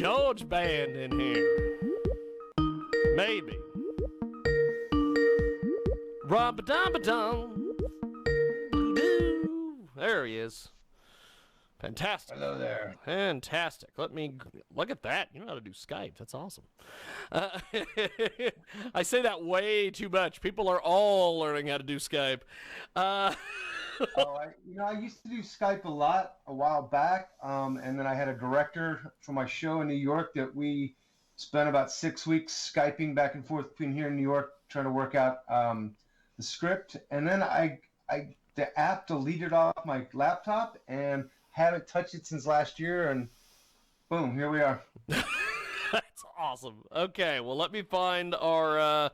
George band in here. Maybe. Rub-a-dum-a-dum. There he is. Fantastic. Hello there. Fantastic. Let me look at that. You know how to do Skype. That's awesome. I say that way too much. People are all learning how to do Skype. I used to do Skype a lot a while back, and then I had a director for my show in New York that we spent about 6 weeks Skyping back and forth between here and New York, trying to work out the script. And then the app deleted off my laptop and haven't touched it since last year, and boom, here we are. That's awesome. Okay, well, let me find our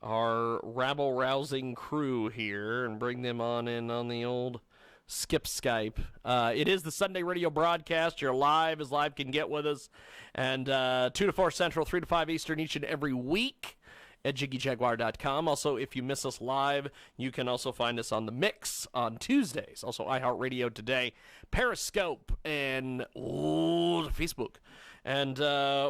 rabble-rousing crew here and bring them on in on the old Skip Skype. It is the Sunday radio broadcast. You're live as live can get with us, and 2 to 4 Central, 3 to 5 Eastern each and every week at JiggyJaguar.com. Also, if you miss us live, you can also find us on The Mix on Tuesdays. Also, iHeartRadio today, Periscope, and Facebook. And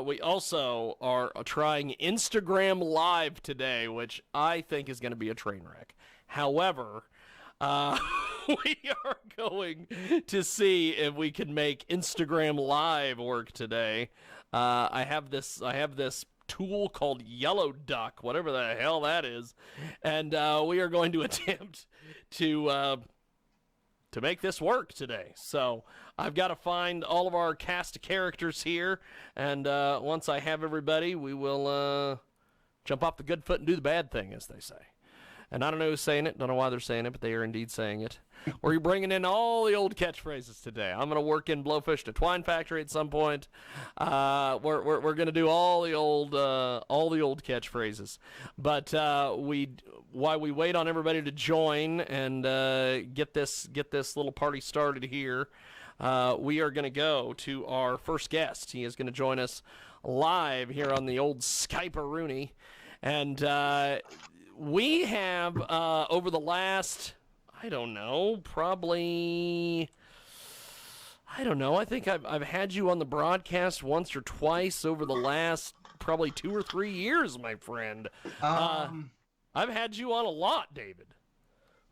we also are trying Instagram Live today, which I think is going to be a train wreck. However, we are going to see if we can make Instagram Live work today. I have this tool called Yellow Duck, whatever the hell that is, and we are going to attempt to make this work today. So I've got to find all of our cast of characters here, and once I have everybody, we will jump off the good foot and do the bad thing, as they say. And I don't know who's saying it, don't know why they're saying it, but they are indeed saying it. We're bringing in all the old catchphrases today. I'm going to work in Blowfish to Twine Factory at some point. We're going to do all the old catchphrases. But while we wait on everybody to join and get this little party started here, we are going to go to our first guest. He is going to join us live here on the old Skype-a-rooney. And we have, over the last, I think I've had you on the broadcast once or twice over the last probably 2 or 3 years, my friend. I've had you on a lot, David,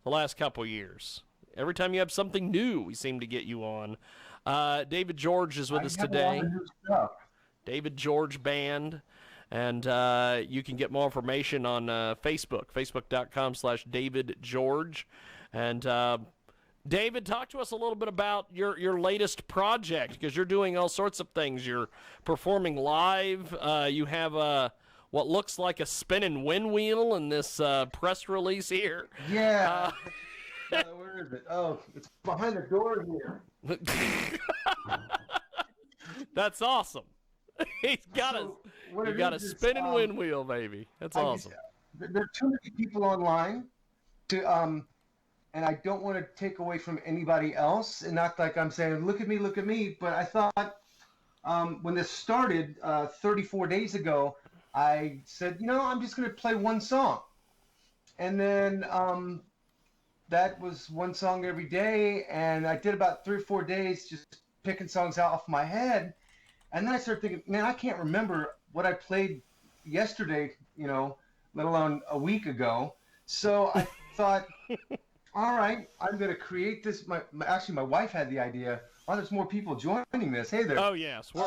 the last couple years. Every time you have something new, we seem to get you on. David George is with us today. David George Band. And you can get more information on Facebook, facebook.com/David George. And David, talk to us a little bit about your latest project, because you're doing all sorts of things. You're performing live. You have what looks like a spinning wind wheel in this press release here. Yeah. Where is it? Oh, it's behind the door here. That's awesome. He's got a spinning wind wheel, baby. That's awesome. There are too many people online to and I don't want to take away from anybody else, and not like I'm saying look at me, but I thought when this started 34 days ago, I said, I'm just going to play one song. And then that was one song every day, and I did about 3 or 4 days just picking songs out off my head. And then I started thinking, man, I can't remember what I played yesterday, let alone a week ago. So I thought, all right, I'm going to create this. Actually, my wife had the idea. Oh, there's more people joining this. Hey there. Oh yes, we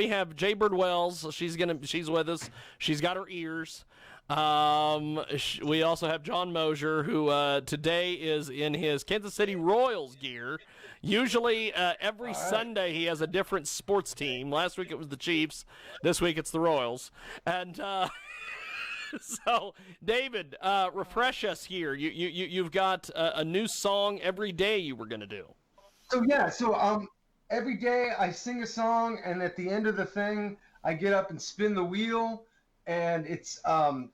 have Jaybird Wells. She's with us. She's got her ears. We also have John Mosier, who today is in his Kansas City Royals gear. Usually, every Sunday he has a different sports team. Last week it was the Chiefs. This week it's the Royals. And so, David, refresh us here. You've got a new song every day you were going to do. So every day I sing a song, and at the end of the thing, I get up and spin the wheel, and it's then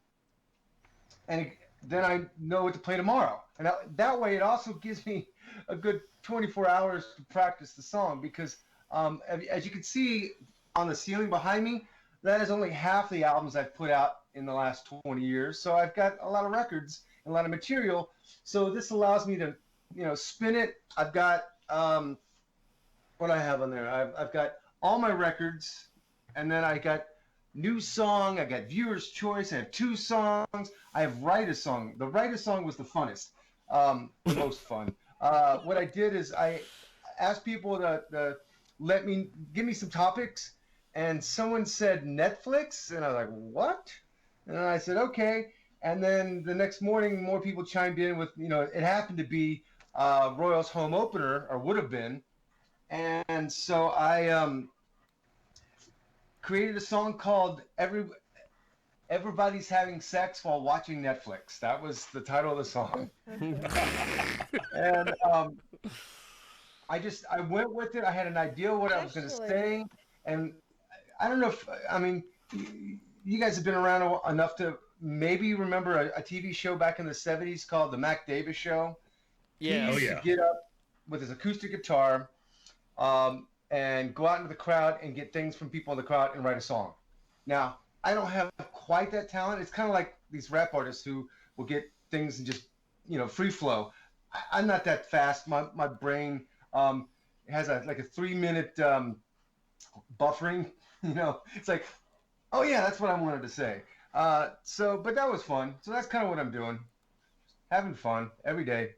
I know what to play tomorrow. And that way, it also gives me a good 24 hours to practice the song, because as you can see on the ceiling behind me, that is only half the albums I've put out in the last 20 years. So I've got a lot of records and a lot of material. So this allows me to, spin it. I've got what I have on there. I've got all my records, and then I got new song, I got viewer's choice, I have 2 songs, I have write a song. The write a song was the funnest, the most fun. What I did is I asked people to give me some topics, and someone said Netflix, and I was like, what? And then I said, okay. And then the next morning, more people chimed in with, it happened to be Royals home opener, or would have been. And so I created a song called Everybody's Having Sex While Watching Netflix. That was the title of the song. And I went with it. I had an idea what I was going to say. And I don't know if, I mean, you guys have been around enough to maybe remember a TV show back in the 70s called The Mac Davis Show. Yeah. He used to get up with his acoustic guitar and go out into the crowd and get things from people in the crowd and write a song. Now, I don't have quite that talent. It's kind of like these rap artists who will get things and just, free flow. I'm not that fast. My brain has a 3-minute buffering. It's like, oh yeah, that's what I wanted to say. But that was fun. So that's kind of what I'm doing. Having fun every day.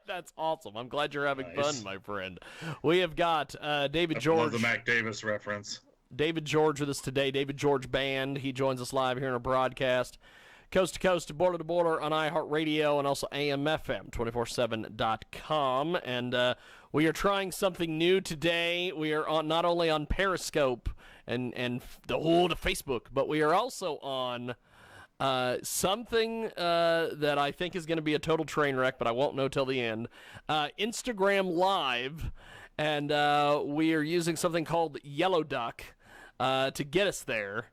That's awesome. I'm glad you're having fun, my friend. We have got David George. Love the Mac Davis reference. David George with us today. David George Band. He joins us live here in our broadcast, coast to coast, border to border on iHeartRadio and also AMFM247.com. And we are trying something new today. We are not only on Periscope and the Facebook, but we are also on something that I think is going to be a total train wreck, but I won't know till the end. Instagram Live, and we are using something called Yellow Duck to get us there.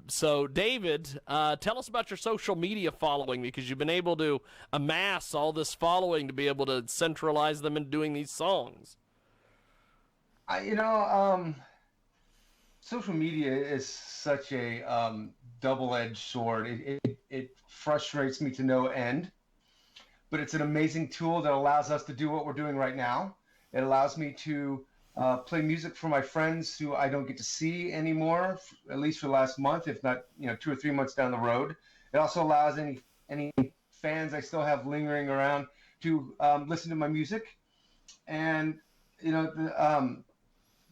So, David, tell us about your social media following, because you've been able to amass all this following to be able to centralize them in doing these songs. Social media is such a double-edged sword. It frustrates me to no end, but it's an amazing tool that allows us to do what we're doing right now. It allows me to play music for my friends who I don't get to see anymore, at least for the last month, if not 2 or 3 months down the road. It also allows any fans I still have lingering around to listen to my music. And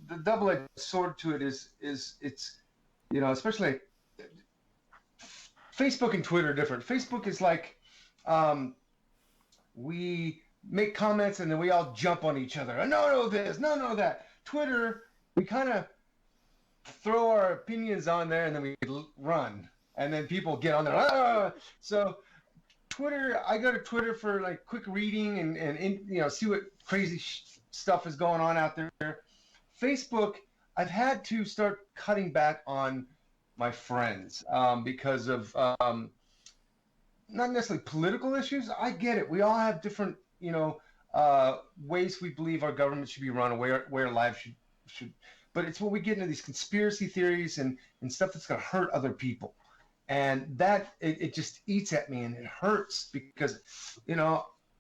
the double-edged sword to it is it's especially Facebook and Twitter are different. Facebook is like we make comments and then we all jump on each other. No, this, no, that. Twitter, we kind of throw our opinions on there and then we run, and then people get on there. Ah! So Twitter, I go to Twitter for like quick reading and see what crazy stuff is going on out there. Facebook, I've had to start cutting back on my friends because of not necessarily political issues. I get it. We all have different, ways we believe our government should be run, where life should. But it's when we get into these conspiracy theories and stuff that's going to hurt other people. And that, it just eats at me and it hurts because,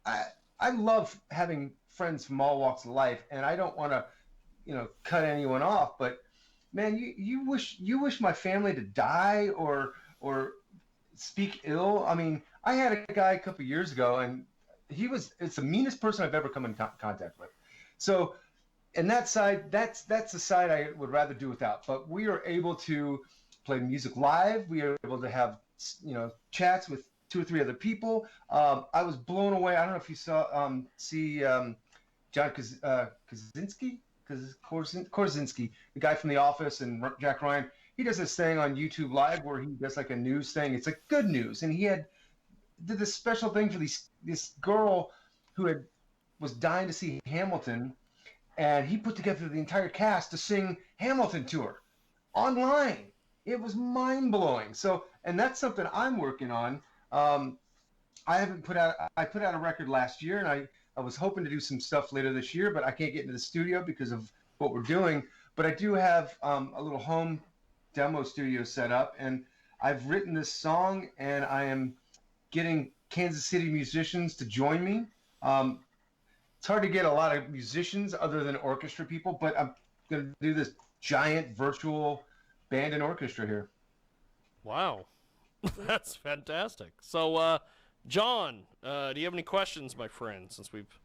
I love having friends from all walks of life, and I don't want to, cut anyone off. But man, you wish my family to die or speak ill. I mean, I had a guy a couple years ago, and it's the meanest person I've ever come in contact with. So, and that's the side I would rather do without. But we are able to play music live. We are able to have, chats with 2 or 3 other people. I was blown away. I don't know if you saw, John Korzinski, the guy from The Office, and Jack Ryan. He does this thing on YouTube Live where he does like a news thing. It's like good news, and he did this special thing for this girl who was dying to see Hamilton, and he put together the entire cast to sing Hamilton to her online. It was mind blowing. So, and that's something I'm working on. I put out a record last year, and I was hoping to do some stuff later this year, but I can't get into the studio because of what we're doing. But I do have a little home demo studio set up, and I've written this song, and I am getting Kansas City musicians to join me. it's hard to get a lot of musicians other than orchestra people, but I'm going to do this giant virtual band and orchestra here. Wow. That's fantastic. So, John, do you have any questions, my friend, since we've...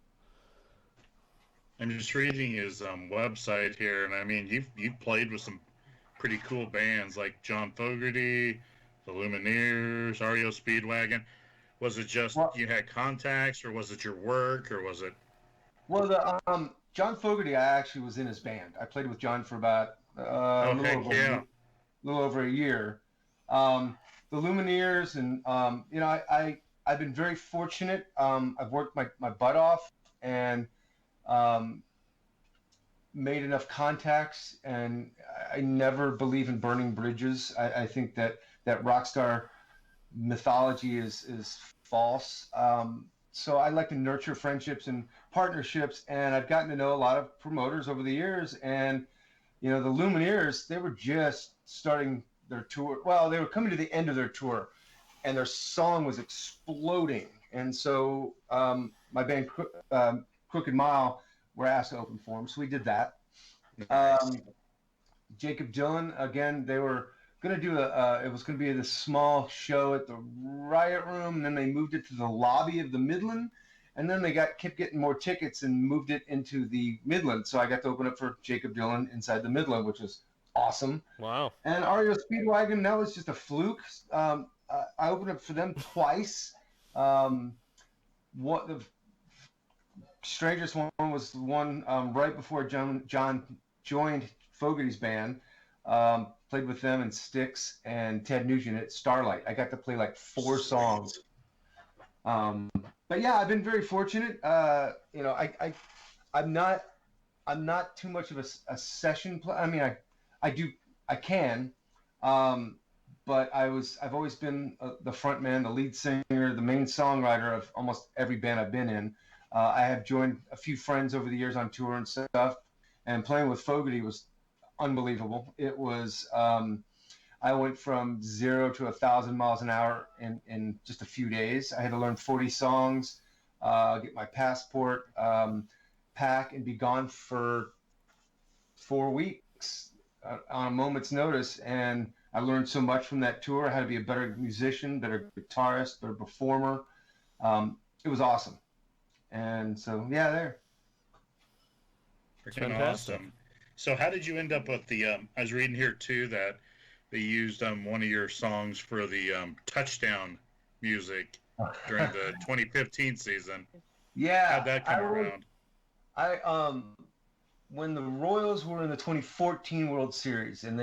I'm just reading his website here, and I mean, you've played with some pretty cool bands like John Fogerty, the Lumineers, REO Speedwagon. Was it just Well, you had contacts, or was it your work, or was it? well, the John Fogerty, I actually was in his band. I played with John for about Oh, heck yeah. a little over a year. The Lumineers, and I've been very fortunate. I've worked my butt off and um, made enough contacts, and I never believe in burning bridges. I think that rock star mythology is false. So I like to nurture friendships and partnerships, and I've gotten to know a lot of promoters over the years. And the Lumineers, they were just starting their tour. Well, they were coming to the end of their tour, and their song was exploding. And so my band Crooked Mile were asked to open for them, so we did that. Jacob Dylan, again, they were going to do it was going to be this small show at the Riot Room, and then they moved it to the lobby of the Midland, and then they kept getting more tickets and moved it into the Midland. So I got to open up for Jacob Dylan inside the Midland, which was awesome. Wow. And REO Speedwagon, that was just a fluke. I opened up for them twice. What the strangest one was the one right before John joined Fogerty's band. Played with them and Styx and Ted Nugent at Starlight. I got to play like 4 songs. But yeah, I've been very fortunate. I'm not too much of a session player. I mean, I can, but I've always been the front man, the lead singer, the main songwriter of almost every band I've been in. I have joined a few friends over the years on tour and stuff, and playing with Fogerty was unbelievable. It was I went from 0 to 1,000 miles an hour in just a few days. I had to learn 40 songs, get my passport, pack, and be gone for 4 weeks on a moment's notice. And I learned so much from that tour. How to be a better musician, better guitarist, better performer. It was awesome. And so, yeah, there. Freaking Fantastic. awesome. So how did you end up with the? I was reading here too that they used one of your songs for the touchdown music during the 2015 season. Yeah, How'd that come around? When the Royals were in the 2014 World Series, and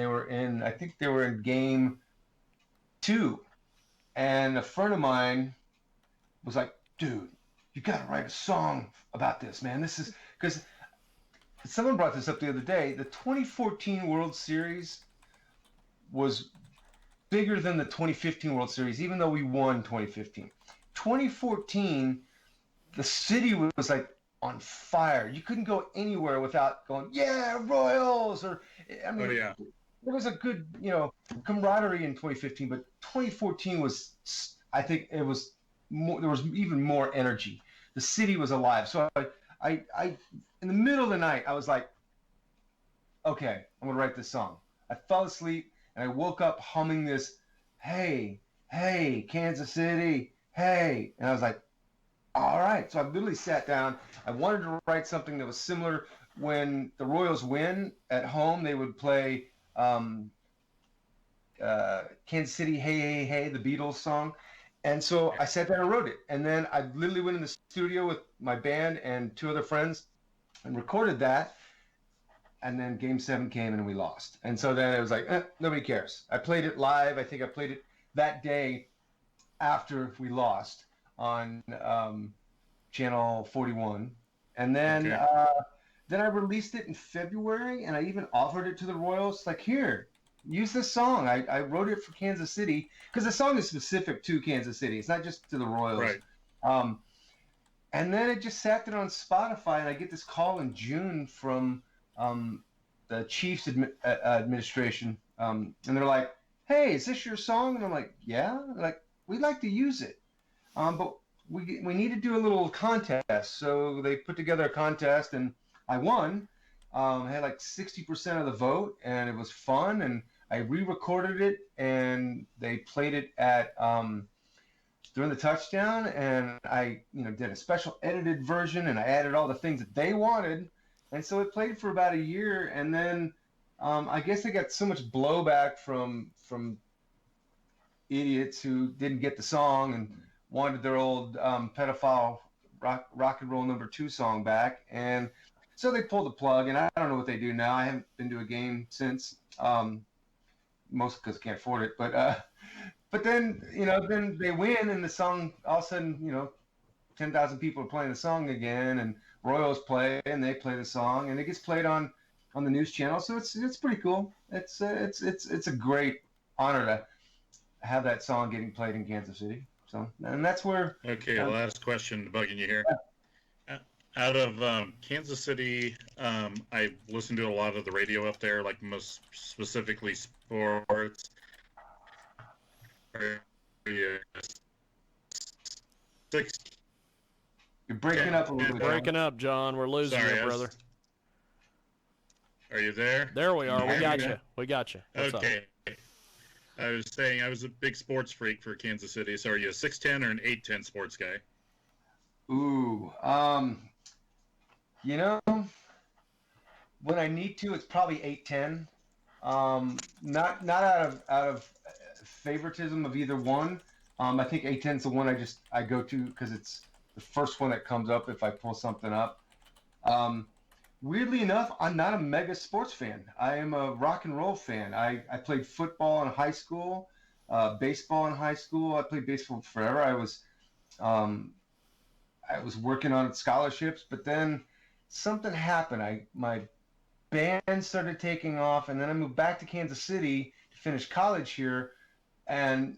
I think they were in Game 2, and a friend of mine was like, "Dude, you got to write a song about this, man. This is because." Someone brought this up the other day. The 2014 World Series was bigger than the 2015 World Series, even though we won 2015. 2014, the city was like on fire. You couldn't go anywhere without going, "Yeah, Royals!" Or, I mean, yeah. There was a good, camaraderie in 2015, but 2014 was, I think it was more, there was even more energy. The city was alive. So I in the middle of the night, I was like, okay, I'm gonna write this song. I fell asleep and I woke up humming this, "Hey, hey, Kansas City, hey," and I was like, all right. So I literally sat down. I wanted to write something that was similar. When the Royals win at home, they would play Kansas City, "Hey, hey, hey," the Beatles song. And so I sat down and wrote it. And then I literally went in the studio with my band and 2 other friends and recorded that. And then Game 7 came and we lost. And so then it was like, nobody cares. I played it live. I think I played it that day after we lost on Channel 41. And then then I released it in February, and I even offered it to the Royals. Like, here, use this song. I wrote it for Kansas City, because the song is specific to Kansas City. It's not just to the Royals. Right. And then it just sat there on Spotify, and I get this call in June from the Chiefs administration, and they're like, "Hey, is this your song?" And I'm like, "Yeah." They're like, "We'd like to use it, but we need to do a little contest. So they put together a contest, and I won. I had like 60% of the vote, and it was fun. And I re-recorded it, and they played it at during the touchdown. And I, did a special edited version, and I added all the things that they wanted. And so it played for about a year, and then I guess they got so much blowback from idiots who didn't get the song and wanted their old pedophile rock and roll #2 song back, and so they pulled the plug. And I don't know what they do now. I haven't been to a game since, mostly because I can't afford it. But then then they win, and the song all of a sudden 10,000 people are playing the song again, and Royals play, and they play the song, and it gets played on the news channel. So it's pretty cool. It's a great honor to have that song getting played in Kansas City. So, and that's where. Okay, last question, bugging you here. Out of Kansas City, I listen to a lot of the radio up there, like most specifically sports. You're breaking up a little bit. Breaking up, John. We're losing you, brother. Are you there? There we are. We got you. We got you. What's okay. Up? I was saying I was a big sports freak for Kansas City. So are you a 6'10" or an 8'10" sports guy? Ooh, when I need to, it's probably 8'10". Not out of favoritism of either one. I think 8'10" is the one I go to because it's the first one that comes up if I pull something up. Weirdly enough, I'm not a mega sports fan. I am a rock and roll fan. I played football in high school, baseball in high school. I played baseball forever. I was working on scholarships, but then something happened. My band started taking off, and then I moved back to Kansas City to finish college here. And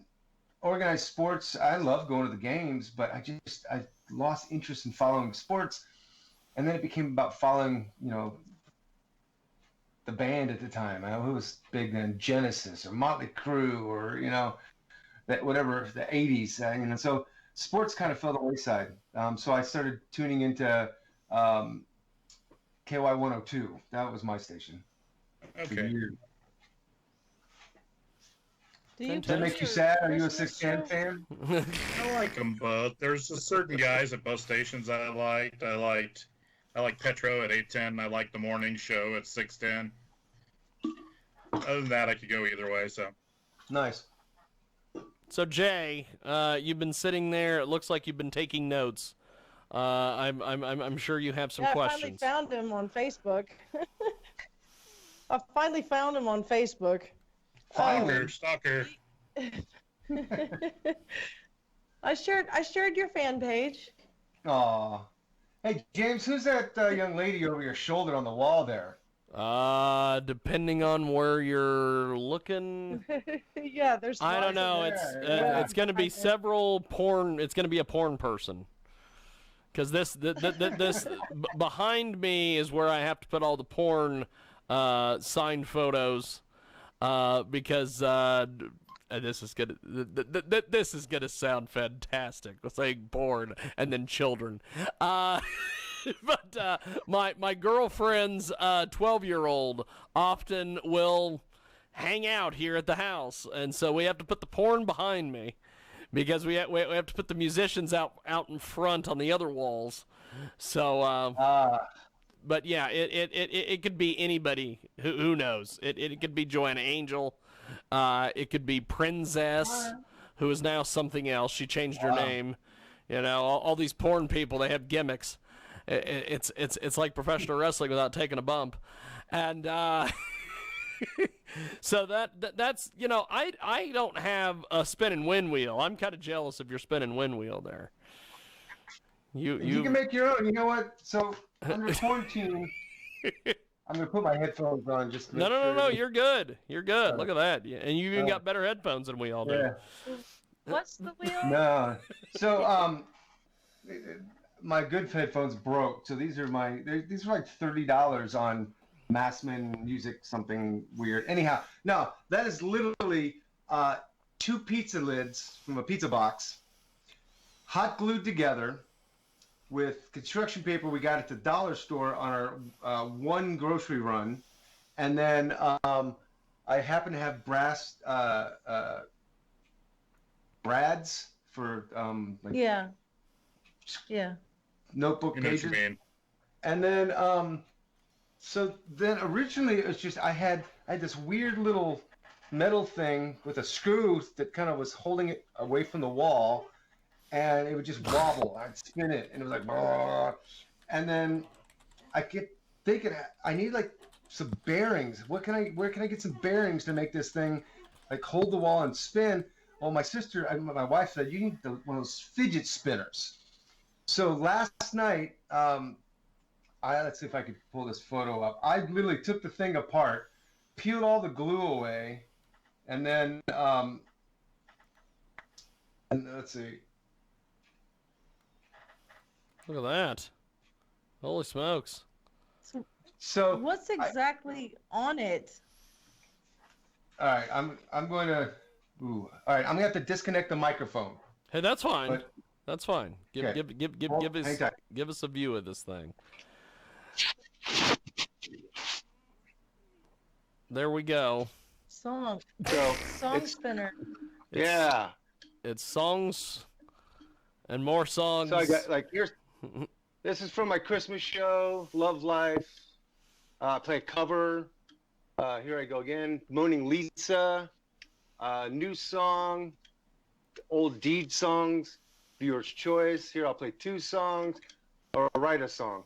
organized sports, I love going to the games, but I lost interest in following sports. And then it became about following, the band at the time. Who was big then? Genesis or Motley Crue or, that whatever, the 80s. So sports kind of fell to the wayside. So I started tuning into KY 102. That was my station. Okay. Does that make you sad? Are you a 6'10" fan? I like them both. There's a certain guys at both stations I liked. I like Petro at 8'10". I like the morning show at 6'10". Other than that, I could go either way. So nice. So Jay, you've been sitting there. It looks like you've been taking notes. I'm sure you have some questions. I finally found him on Facebook. I finally found him on Facebook. Stalker. I shared your fan page. Aw. Hey, James, who's that young lady over your shoulder on the wall there? Depending on where you're looking. Yeah, there's. I don't know. It's going to be several porn. It's going to be a porn person. Because this behind me is where I have to put all the porn signed photos. Because this is gonna sound fantastic. Saying porn and then children. But my girlfriend's 12-year-old often will hang out here at the house, and so we have to put the porn behind me because we have to put the musicians out in front on the other walls. So but yeah, it could be anybody. Who knows? It could be Joanna Angel. It could be Princess, who is now something else. She changed her name. All these porn people, they have gimmicks. It's like professional wrestling without taking a bump, and so that's I don't have a spinning wind wheel. I'm kind of jealous of your spinning wind wheel there. You can make your own. You know what? So under quarantine, I'm gonna put my headphones on just. To No. You're good. You're good. Look at that. And you even got better headphones than we all do. Yeah. What's the wheel? No. So my good headphones broke. So these are these are like $30 on Massman Music something weird. Anyhow, no, that is literally 2 pizza lids from a pizza box hot glued together with construction paper we got at the dollar store on our one grocery run. And then I happen to have brass brads for like Yeah. Yeah. notebook You know what you pages. mean. And then so then originally it was just I had this weird little metal thing with a screw that kind of was holding it away from the wall, and it would just wobble. I'd spin it, and it was like, "Brrr." And then I kept thinking I need like some bearings. Where can I get some bearings to make this thing like hold the wall and spin? Well, my wife said you need one of those fidget spinners. So last night, let's see if I could pull this photo up. I literally took the thing apart, peeled all the glue away, and then and let's see. Look at that. Holy smokes. So What's exactly on it? all right, I'm going to. All right, I'm gonna have to disconnect the microphone. Hey, that's fine. But- That's fine. Okay. Well, hang tight. Give us a view of this thing. There we go. Song So spinner. yeah. It's songs and more songs. So I got like here's. This is from my Christmas show, Love Life. Play a cover. Here I go again. Moaning Lisa. New song. Old Deed songs. Viewer's choice. Here I'll play 2 songs, or I'll write a song.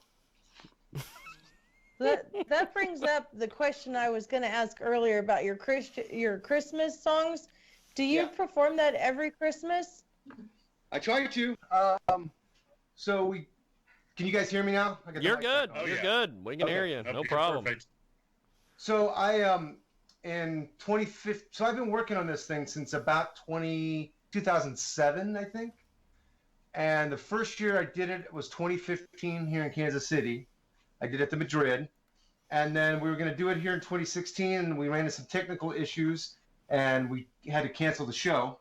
That brings up the question I was going to ask earlier about your Christmas songs. Do you perform that every Christmas? I try to. So can you guys hear me now? I got the You're mic good. back on. Oh, You're yeah. good. We can Okay. hear you. No Okay, problem. perfect. So I in 2015. So I've been working on this thing since about 2007, I think. And the first year I did it was 2015 here in Kansas City. I did it at the Madrid. And then we were going to do it here in 2016, and we ran into some technical issues, and we had to cancel the show.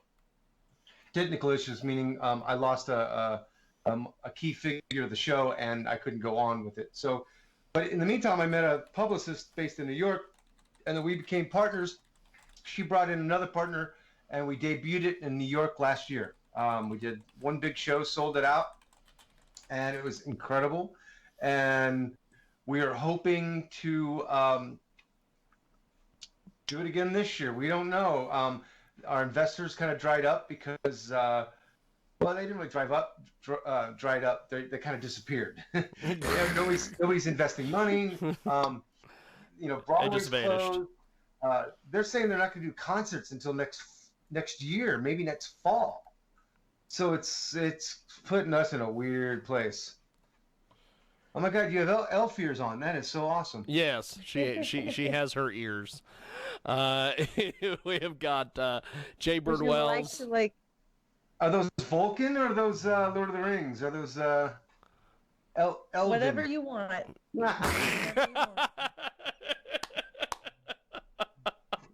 Technical issues meaning I lost a key figure of the show, and I couldn't go on with it. So, but in the meantime, I met a publicist based in New York, and then we became partners. She brought in another partner, and we debuted it in New York last year. We did one big show, sold it out, and it was incredible. And we are hoping to do it again this year. We don't know. Our investors kind of dried up because, well, they didn't really dried up. They kind of disappeared. Nobody's investing money. Broadway's just vanished. closed. They're saying they're not going to do concerts until next year, maybe next fall. So it's putting us in a weird place. Oh my God, you have elf ears on. That is so awesome. Yes, she has her ears. We have got Jay Would you like Birdwells. to, like, Are those Vulcan or are those Lord of the Rings? Are those Elven? whatever you want? Whatever you want.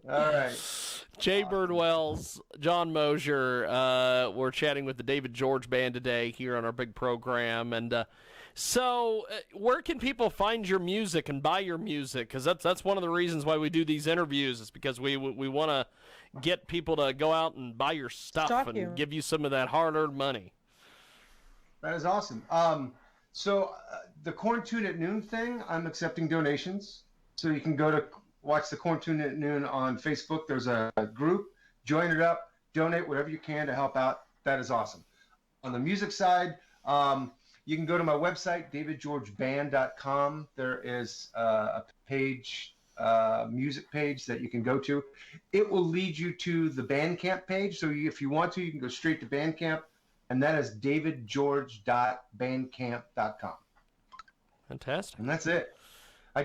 All right. Jay Birdwells, John Mosier. We're chatting with the David George Band today here on our big program. And so where can people find your music and buy your music? Because that's one of the reasons why we do these interviews, is because we want to get people to go out and buy your stuff Stalk and you. give you some of that hard-earned money. That is awesome. So the Corn Tune at Noon thing, I'm accepting donations. So you can go to watch the Corn Tune at Noon on Facebook. There's a group. Join it up. Donate whatever you can to help out. That is awesome. On the music side, you can go to my website, davidgeorgeband.com. There is a page, music page that you can go to. It will lead you to the Bandcamp page. So if you want to, you can go straight to Bandcamp. And that is davidgeorge.bandcamp.com. Fantastic. And that's it. I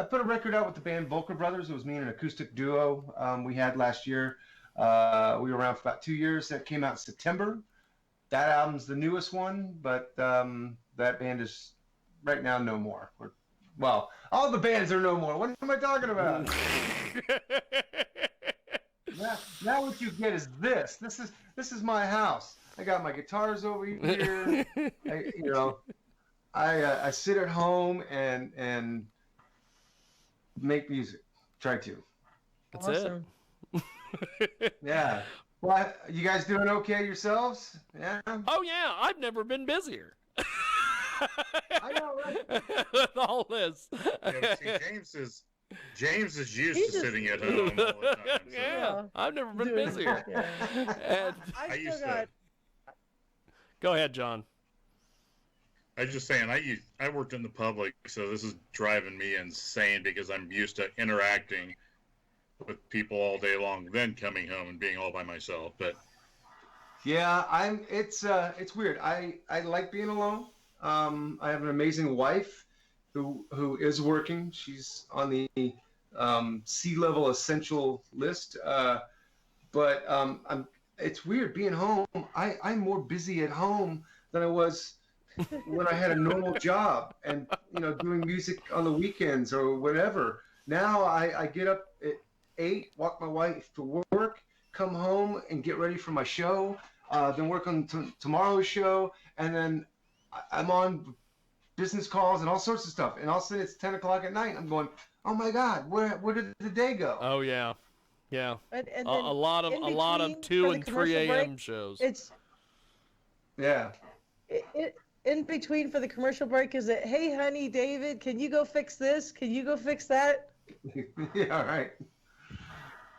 put a record out with the band Volker Brothers. It was me and an acoustic duo we had last year. We were around for about 2 years. That came out in September. That album's the newest one, but that band is right now no more. Well, all the bands are no more. What am I talking about? now what you get is this. This is my house. I got my guitars over here. I sit at home and make music. Try to. That's Awesome. it. Yeah. Well, you guys doing okay yourselves? Yeah. Oh yeah, I've never been busier. I know, right? With all this. Yeah, see, James is used He's to just- sitting at home all the time. So. Yeah, I've never been Doing- busier. Yeah. And I I still used got. go ahead, John. I was just saying, I worked in the public, so this is driving me insane because I'm used to interacting with people all day long, then coming home and being all by myself. But Yeah, it's weird. I like being alone. I have an amazing wife who is working. She's on the C-level essential list. But it's weird being home. I'm more busy at home than I was when I had a normal job and doing music on the weekends or whatever. Now I get up at 8, walk my wife to work, come home and get ready for my show, then work on tomorrow's show, and then I'm on business calls and all sorts of stuff. And all of a sudden it's 10 o'clock at night. I'm going, oh my God, where did the day go? Oh yeah, yeah. And A then lot of in 2 between, and for the 3 commercial a.m. break, shows. It's Yeah. in between for the commercial break. Is it, hey honey, David, can you go fix this? Can you go fix that? Yeah, right.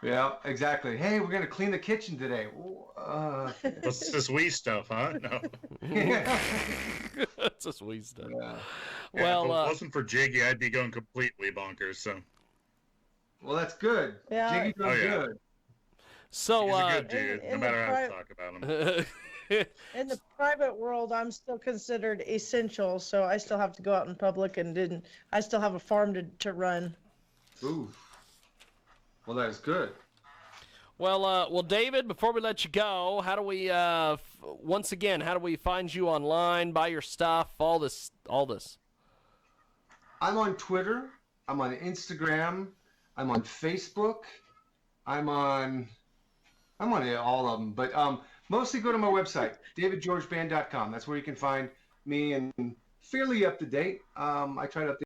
Yeah, exactly. Hey, we're gonna clean the kitchen today. what's this wee stuff, huh? No. Yeah. That's a sweet stuff. Yeah. Yeah, Well, if it wasn't for Jiggy, I'd be going completely bonkers. So Well, that's good. Yeah. Jiggy does Oh, yeah. good. So he's a good dude, in no the matter how I pri- talk about him. In the private world, I'm still considered essential, so I still have to go out in public and I still have a farm to run. Ooh. Well, that is good. well, David. Before we let you go, how do we? Once again, how do we find you online? Buy your stuff. All this. I'm on Twitter. I'm on Instagram. I'm on Facebook. I'm on all of them, but mostly go to my website, davidgeorgeband.com. That's where you can find me and fairly up to date. I try to update